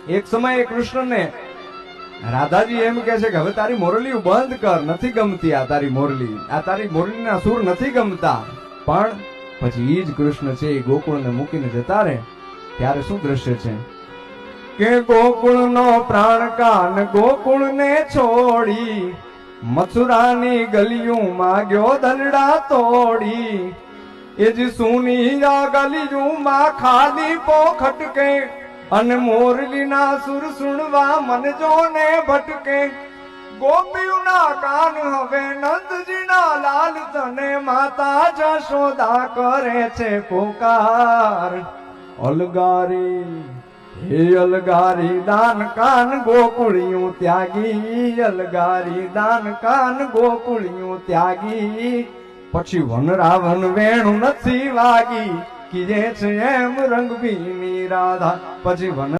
એક સમયે કૃષ્ણને રાધાજી એમ કે છે કે હવે તારી મોરલી બંધ કર, નથી ગમતી આ તારી મોરલી, આ તારી મોરલીના સુર નથી ગમતા. પણ પછી ઈ જ કૃષ્ણ છે એ ગોકુળને મૂકીને જતા રહે ત્યારે શું દ્રશ્ય છે કે ગોકુળનો પ્રાણ કાન ગોકુળને છોડી મથુરાની ગલીયું માગ્યો દલડા તોડી. એ જ સુની ગલીયું માં ખાલી પોખટકે અને મોરલીના સુર સુણવા મન જોને ભટકે. ગોપીઓના કાન હવે નંદજીના લાલ તને માતા જશોદા કરે છે પોકાર. અલગારી હે અલગારી દાન કાન ગોકુળિયું ત્યાગી, અલગારી દાન કાન ગોકુળિયું ત્યાગી. પછી વન રાવણ વેણું નથી વાગી કીજે છે એમ રંગભીની રાધા. પછી વન